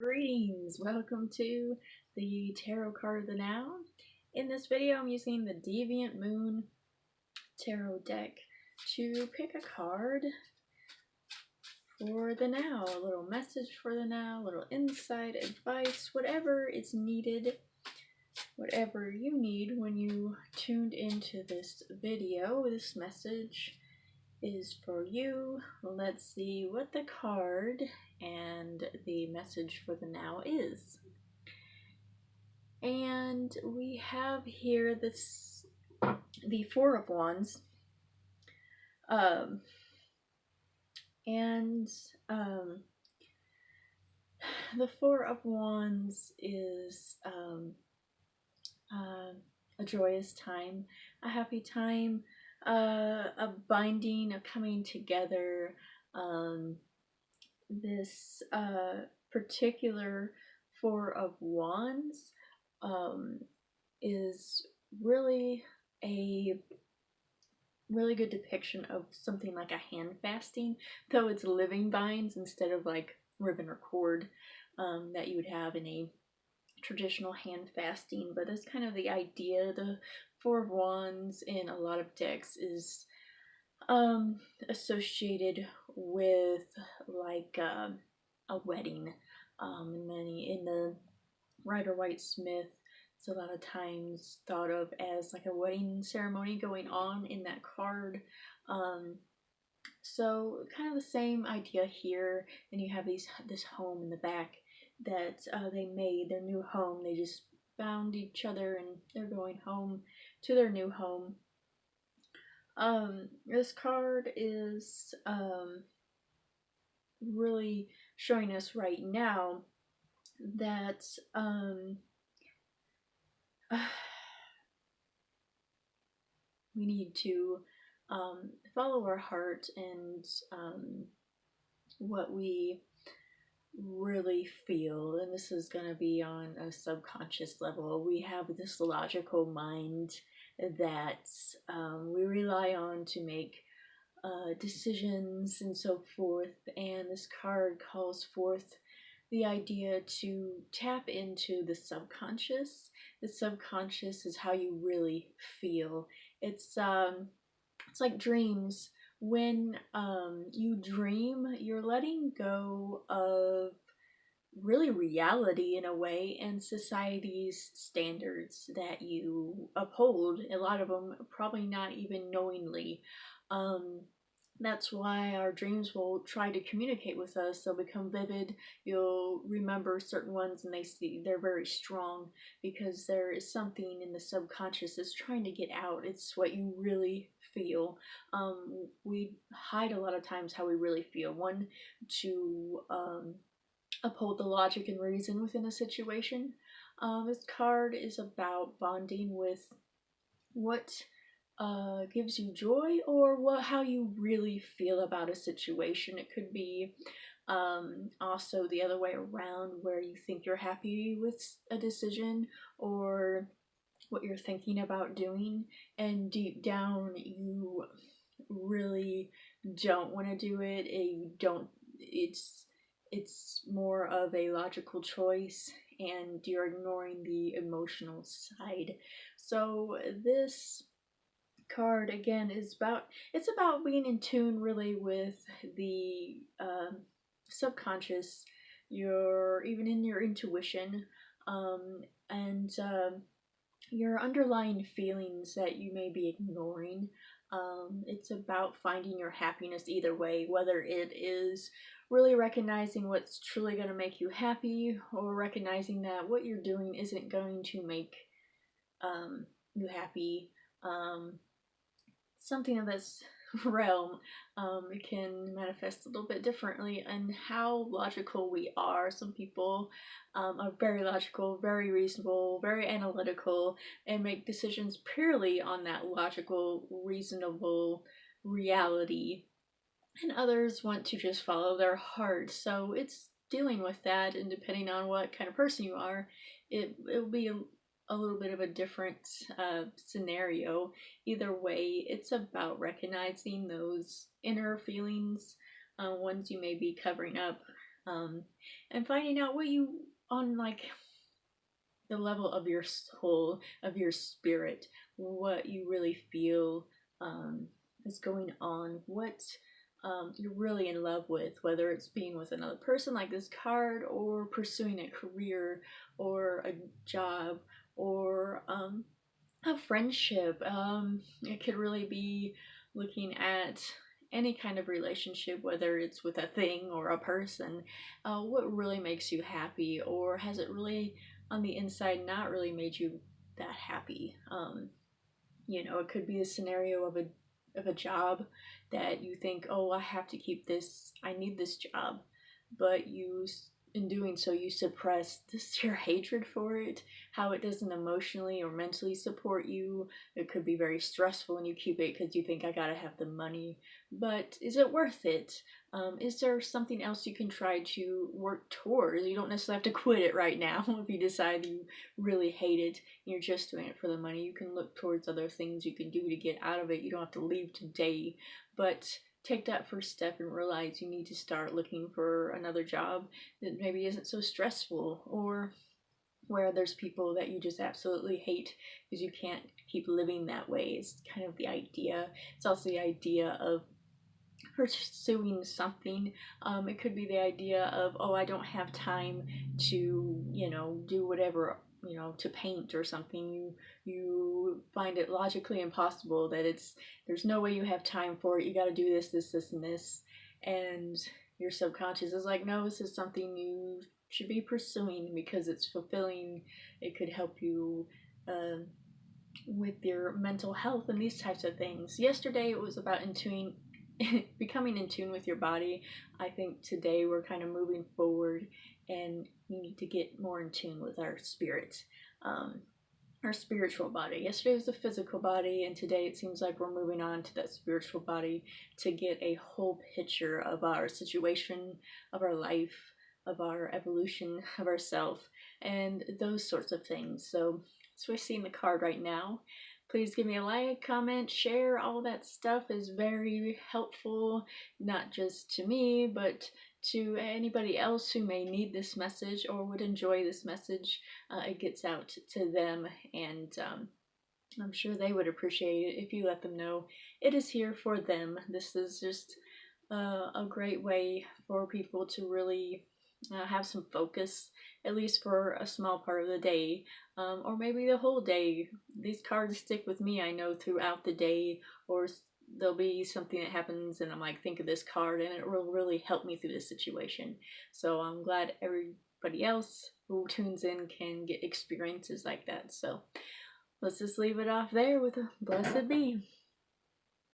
Greetings! Welcome to the Tarot card of the Now. In this video, I'm using the Deviant Moon Tarot deck to pick a card for the now. A little message for the now, a little insight, advice, whatever is needed, whatever you need when you tuned into this video. This message is for you. Let's see what the card and the message for the now is. And we have here the Four of Wands. And the Four of Wands is a joyous time, a happy time, a binding, a coming together. This particular Four of Wands is really a really good depiction of something like a hand fasting, though it's living binds instead of like ribbon or cord that you would have in a traditional hand fasting. But that's kind of the idea. The Four of Wands in a lot of decks is associated with like a wedding. In the Rider-Waite-Smith, it's a lot of times thought of as like a wedding ceremony going on in that card. So kind of the same idea here. And you have this home in the back that they made, their new home. They just found each other and they're going home to their new home. This card is really showing us right now that we need to follow our heart and what we really feel. And this is going to be on a subconscious level. We have this logical mind that we rely on to make decisions and so forth, and this card calls forth the idea to tap into the subconscious. The subconscious is how you really feel. It's like dreams. When you dream, you're letting go of really reality in a way, and society's standards that you uphold, a lot of them probably not even knowingly. That's why our dreams will try to communicate with us. They'll become vivid. You'll remember certain ones and they're very strong because there is something in the subconscious that's trying to get out. It's what you really feel. We hide a lot of times how we really feel. One, to uphold the logic and reason within a situation. This card is about bonding with what gives you joy, or how you really feel about a situation. It could be also the other way around, where you think you're happy with a decision or what you're thinking about doing, and deep down you really don't want to do it. It's more of a logical choice, and you're ignoring the emotional side. So this card again is about being in tune really with the subconscious, even in your intuition, and your underlying feelings that you may be ignoring. It's about finding your happiness either way, whether it is really recognizing what's truly going to make you happy, or recognizing that what you're doing isn't going to make you happy. Something of this realm. It can manifest a little bit differently in how logical we are. Some people are very logical, very reasonable, very analytical, and make decisions purely on that logical, reasonable reality. And others want to just follow their heart. So it's dealing with that, and depending on what kind of person you are, it'll be a little bit of a different scenario. Either way, it's about recognizing those inner feelings, ones you may be covering up, um, and finding out what you, on like the level of your soul, of your spirit, what you really feel is going on, what you're really in love with, whether it's being with another person like this card, or pursuing a career, or a job, or a friendship. It could really be looking at any kind of relationship, whether it's with a thing or a person. What really makes you happy, or has it really on the inside not really made you that happy? It could be a scenario of a job that you think, oh, I have to keep this, I need this job, but in doing so, you suppress this your hatred for it, how it doesn't emotionally or mentally support you. It could be very stressful, and you keep it because you think, I gotta have the money. But is it worth it? Is there something else you can try to work towards? You don't necessarily have to quit it right now if you decide you really hate it and you're just doing it for the money. You can look towards other things you can do to get out of it. You don't have to leave today, but take that first step and realize you need to start looking for another job that maybe isn't so stressful, or where there's people that you just absolutely hate because you can't keep living that way. Is kind of the idea. It's also the idea of pursuing something. It could be the idea of, oh, I don't have time to, do whatever, to paint or something. You find it logically impossible that there's no way you have time for it. You got to do this, this, this, and this, and your subconscious is like, no, this is something you should be pursuing because it's fulfilling. It could help you. With your mental health and these types of things. Yesterday it was about becoming in tune with your body. I think today we're kind of moving forward, and we need to get more in tune with our spirit, our spiritual body. Yesterday was the physical body, and today it seems like we're moving on to that spiritual body to get a whole picture of our situation, of our life, of our evolution, of ourself, and those sorts of things. So we're seeing the card right now. Please give me a like, comment, share. All that stuff is very helpful, not just to me, but to anybody else who may need this message or would enjoy this message. It gets out to them, and I'm sure they would appreciate it if you let them know it is here for them. This is just a great way for people to really have some focus, at least for a small part of the day, or maybe the whole day. These cards stick with me, I know, throughout the day, or there'll be something that happens and I'm like, think of this card, and it will really help me through this situation. So I'm glad everybody else who tunes in can get experiences like that. So let's just leave it off there with a blessed be.